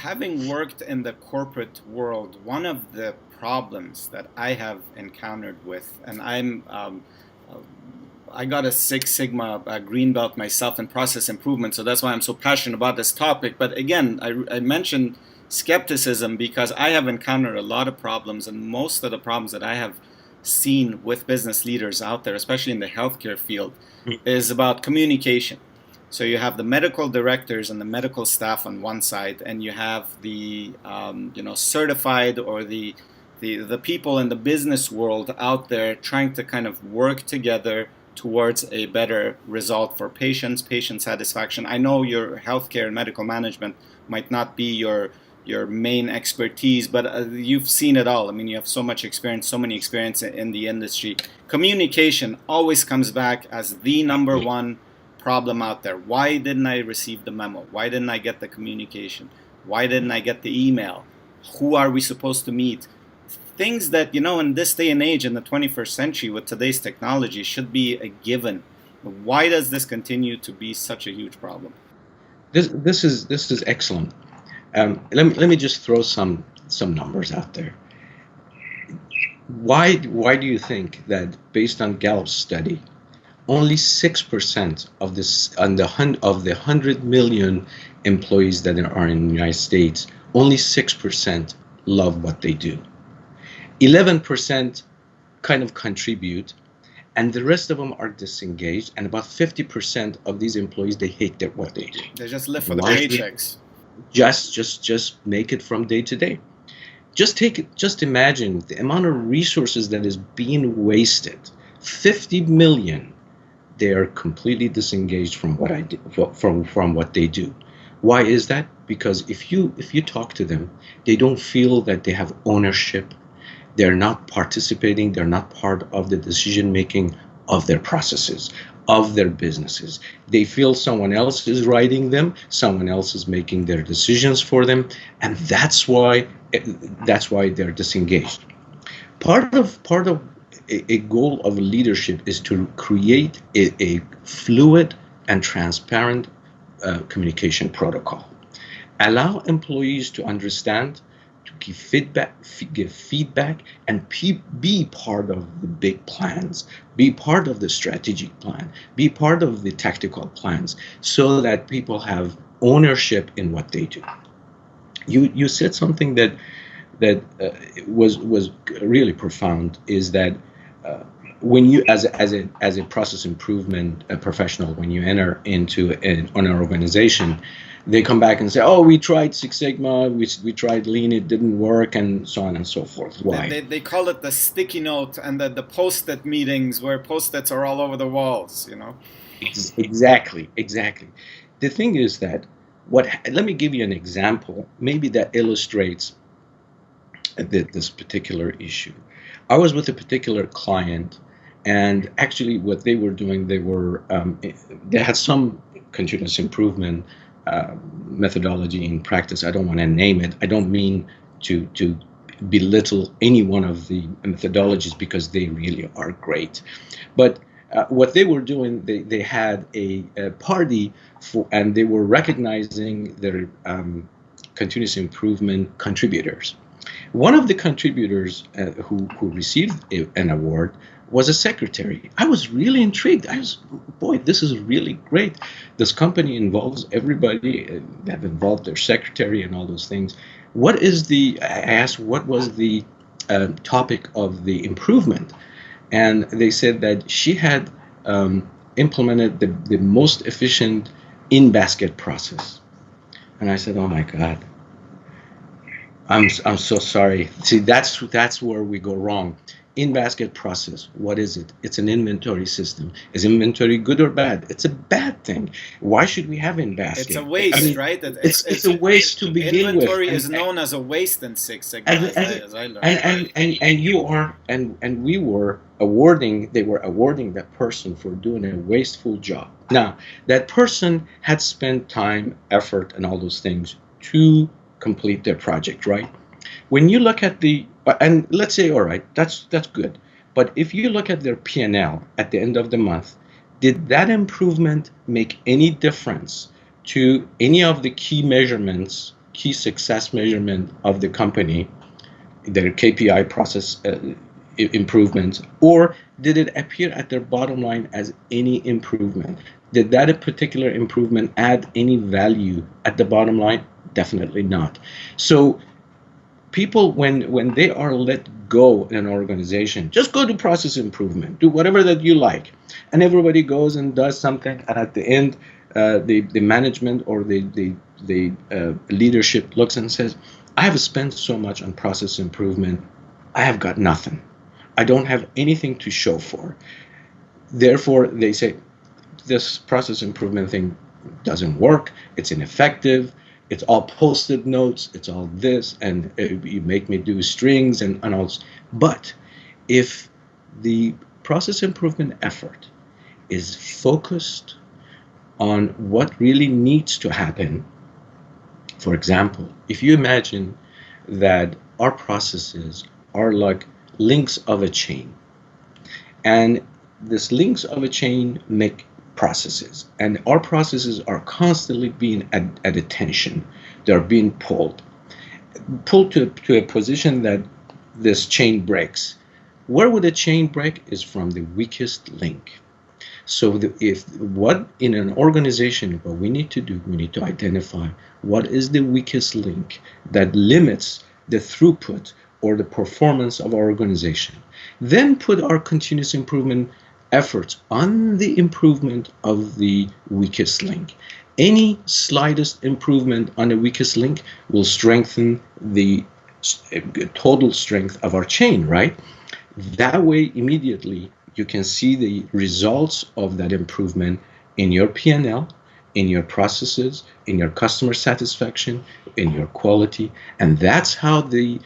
having worked in the corporate world, one of the problems that I have encountered with, and I got a Six Sigma green belt myself in process improvement, so that's why I'm so passionate about this topic. But again, I mentioned skepticism because I have encountered a lot of problems, and most of the problems that I have seen with business leaders out there, especially in the healthcare field, is about communication. So you have the medical directors and the medical staff on one side, and you have the certified or the people in the business world out there trying to kind of work together towards a better result for patients, patient satisfaction. I know your healthcare and medical management might not be your main expertise, but you've seen it all. I mean, you have so much experience, so many experience in the industry. Communication always comes back as the number one problem out there. Why didn't I receive the memo? Why didn't I get the communication? Why didn't I get the email? Who are we supposed to meet? Things that, in this day and age, in the 21st century, with today's technology, should be a given. Why does this continue to be such a huge problem? This is excellent. Let me just throw some numbers out there. Why do you think that, based on Gallup's study, only 6% of the 100 million employees that are in the United States, only 6% love what they do? 11% kind of contribute, and the rest of them are disengaged, and about 50% of these employees, they hate what they do. They just live for the paychecks. Just make it from day to day. Just imagine the amount of resources that is being wasted. 50 million, they are completely disengaged from what I do, from what they do. Why is that? Because if you talk to them, they don't feel that they have ownership. They're not participating. They're not part of the decision making of their processes, of their businesses. They feel someone else is writing them, someone else is making their decisions for them, and that's why they're disengaged. Part of a goal of leadership is to create a fluid and transparent communication protocol. Allow employees to understand, to give feedback, and be part of the big plans, be part of the strategic plan, be part of the tactical plans, so that people have ownership in what they do. You said something that was really profound, is that when you, as a process improvement professional, when you enter into an organization, they come back and say, "Oh, we tried Six Sigma, we tried Lean, it didn't work," and so on and so forth. Why? They call it the sticky note and the post-it meetings where post-its are all over the walls, Exactly. The thing is that let me give you an example, maybe that illustrates this particular issue. I was with a particular client, and actually what they were doing, they had some continuous improvement methodology in practice. I don't want to name it. I don't mean to belittle any one of the methodologies, because they really are great. But what they were doing, they had a party and they were recognizing their continuous improvement contributors. One of the contributors who received an award was a secretary. I was really intrigued. Boy, this is really great. This company involves everybody. They have involved their secretary and all those things. I asked, what was the topic of the improvement? And they said that she had implemented the most efficient in-basket process. And I said, "Oh my God, I'm so sorry." See, that's where we go wrong. In-basket process, what is it? It's an inventory system. Is inventory good or bad? It's a bad thing. Why should we have in-basket? It's a waste, right? It's a waste to begin with. Inventory is known as a waste in Six Sigma, as I learned. And we were awarding that person for doing a wasteful job. Now, that person had spent time, effort, and all those things to complete their project, right? When you look at and let's say, all right, that's good. But if you look at their P&L at the end of the month, did that improvement make any difference to any of the key key success measurement of the company, their KPI process improvements, or did it appear at their bottom line as any improvement? Did that particular improvement add any value at the bottom line? Definitely not. So people, when they are let go in an organization, just go to process improvement, do whatever that you like, and everybody goes and does something, and at the end the management or the leadership looks and says, I have spent so much on process improvement, I have got nothing, I don't have anything to show for. Therefore they say this process improvement thing doesn't work, it's ineffective, it's all post-it notes, it's all this, and you make me do strings and all. But if the process improvement effort is focused on what really needs to happen, for example, if you imagine that our processes are like links of a chain, and these links of a chain make processes, and our processes are constantly being at attention. They're being pulled to a position that this chain breaks. Where would a chain break? Is from the weakest link. So what in an organization, what we need to do, we need to identify what is the weakest link that limits the throughput or the performance of our organization. Then put our continuous improvement efforts on the improvement of the weakest link. Any slightest improvement on the weakest link will strengthen the total strength of our chain, right? That way, immediately, you can see the results of that improvement in your P&L, in your processes, in your customer satisfaction, in your quality, and that's how the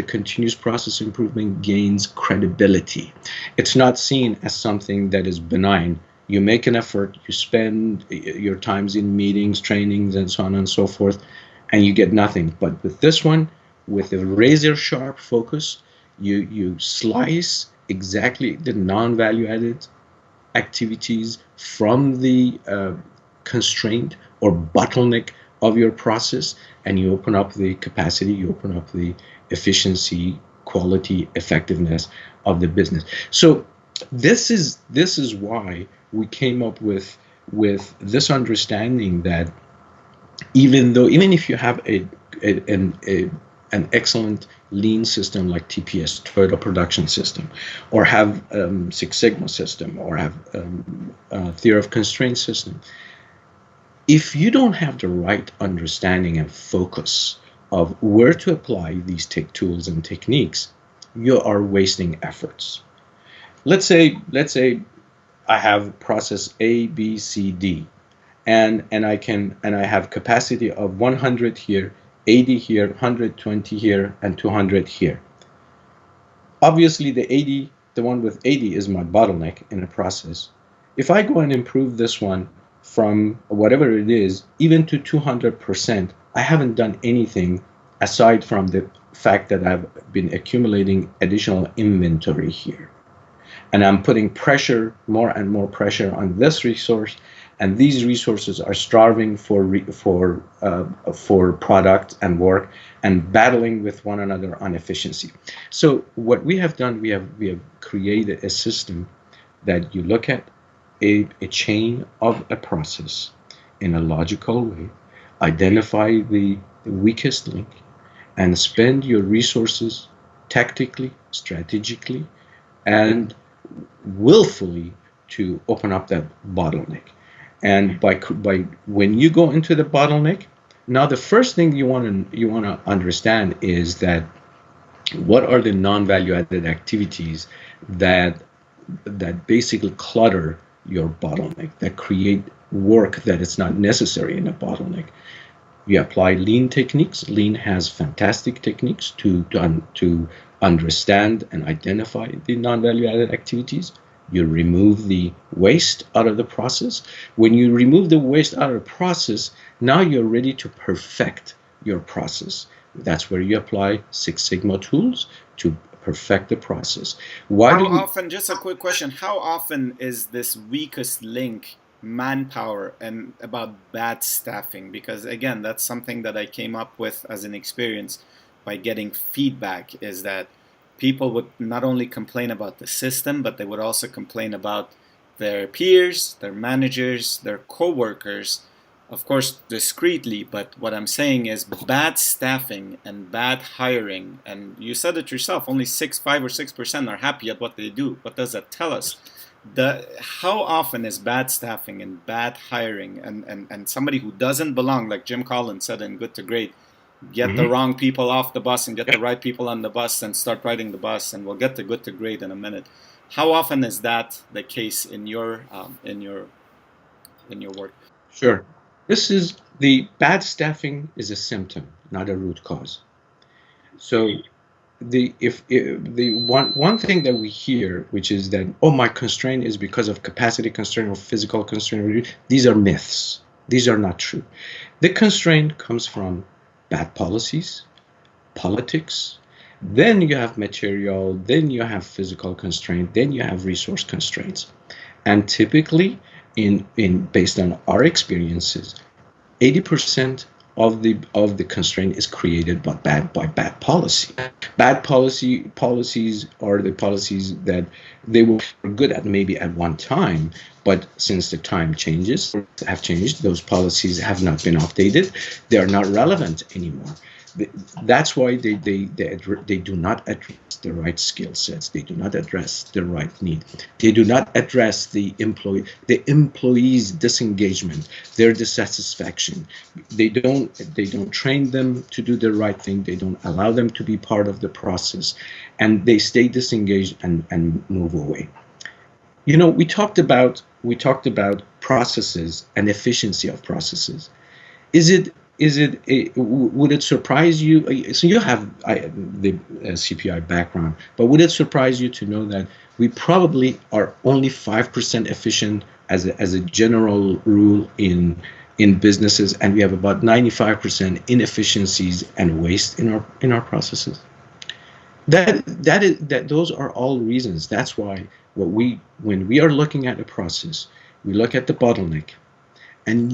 continuous process improvement gains credibility. It's not seen as something that is benign. You make an effort, you spend your times in meetings, trainings, and so on and so forth, and you get nothing. But with this one, with a razor-sharp focus, you slice exactly the non-value-added activities from the constraint or bottleneck of your process, and you open up the capacity, you open up the efficiency, quality, effectiveness of the business. So this is why we came up with this understanding that even if you have an excellent lean system like TPS, Toyota Production System, or have Six Sigma system, or have theory of constraint system, if you don't have the right understanding and focus of where to apply these tools and techniques, you are wasting efforts. Let's say I have process A, B, C, D, and I have capacity of 100 here, 80 here, 120 here, and 200 here. Obviously, the one with 80 is my bottleneck in a process. If I go and improve this one from whatever it is, even to 200%, I haven't done anything aside from the fact that I've been accumulating additional inventory here. And I'm putting pressure, more and more pressure on this resource, and these resources are starving for product and work and battling with one another on efficiency. So what we have done, we have created a system that you look at a chain of a process in a logical way, identify the weakest link, and spend your resources tactically, strategically, and willfully to open up that bottleneck. And by when you go into the bottleneck, now the first thing you want to understand is that what are the non-value-added activities that basically clutter your bottleneck, that create work that is not necessary in a bottleneck. You apply lean techniques. Lean has fantastic techniques to understand and identify the non-value-added activities. You remove the waste out of the process. When you remove the waste out of the process, now you're ready to perfect your process. That's where you apply Six Sigma tools to perfect the process. How often, just a quick question, how often is this weakest link manpower and about bad staffing, because again, that's something that I came up with as an experience by getting feedback, is that people would not only complain about the system, but they would also complain about their peers, their managers, their co-workers, of course discreetly. But what I'm saying is bad staffing and bad hiring, and you said it yourself, only 5 or 6% are happy at what they do. What does that tell us? How often is bad staffing and bad hiring and somebody who doesn't belong, like Jim Collins said in Good to Great, get the wrong people off the bus and get the right people on the bus and start riding the bus, and we'll get to Good to Great in a minute. How often is that the case in your work? Sure. This is the bad staffing is a symptom, not a root cause. So the one thing that we hear, which is that, oh, my constraint is because of capacity constraint or physical constraint, these are myths. These are not true. The constraint comes from bad policies, politics, then you have material, then you have physical constraint, then you have resource constraints. And typically, based on our experiences, 80% of the constraint is created by bad policy. Bad policies are the policies that they were good at maybe at one time, but since the time have changed, those policies have not been updated. They are not relevant anymore. That's why they do not address the right skill sets. They do not address the right need. They do not address the employees' disengagement, their dissatisfaction. They don't train them to do the right thing. They don't allow them to be part of the process, and they stay disengaged and move away. You know, we talked about processes and efficiency of processes. Would it surprise you? So you have the CPI background, but would it surprise you to know that we probably are only 5% efficient as a general rule in businesses, and we have about 95% inefficiencies and waste in our processes? Those are all reasons. That's why when we are looking at a process, we look at the bottleneck, and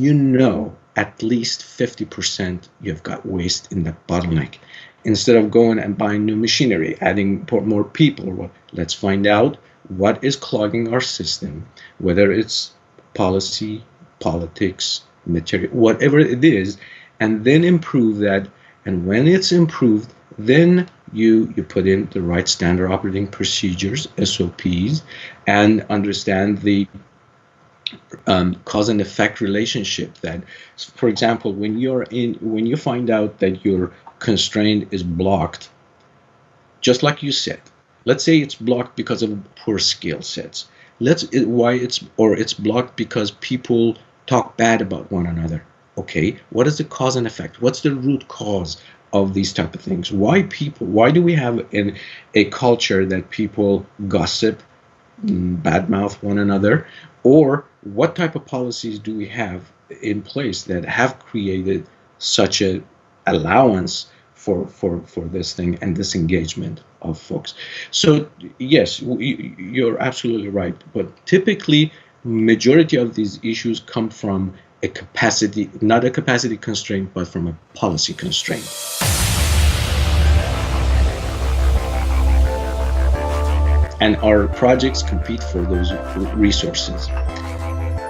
at least 50% you've got waste in that bottleneck. Instead of going and buying new machinery, adding more people, let's find out what is clogging our system, whether it's policy, politics, material, whatever it is, and then improve that. And when it's improved, then you put in the right standard operating procedures, SOPs, and understand the cause and effect relationship. That, for example, when you find out that your constraint is blocked, just like you said, let's say it's blocked because of poor skill sets. It's blocked because people talk bad about one another. Okay, what is the cause and effect? What's the root cause of these type of things? Why do we have a culture that people gossip, badmouth one another? Or what type of policies do we have in place that have created such a allowance for this thing and disengagement of folks? So yes, you're absolutely right. But typically, majority of these issues come from a capacity, not a capacity constraint, but from a policy constraint. And our projects compete for those resources.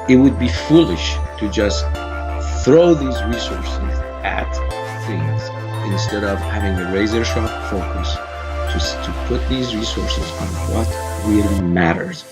It would be foolish to just throw these resources at things instead of having a razor-sharp focus to put these resources on what really matters.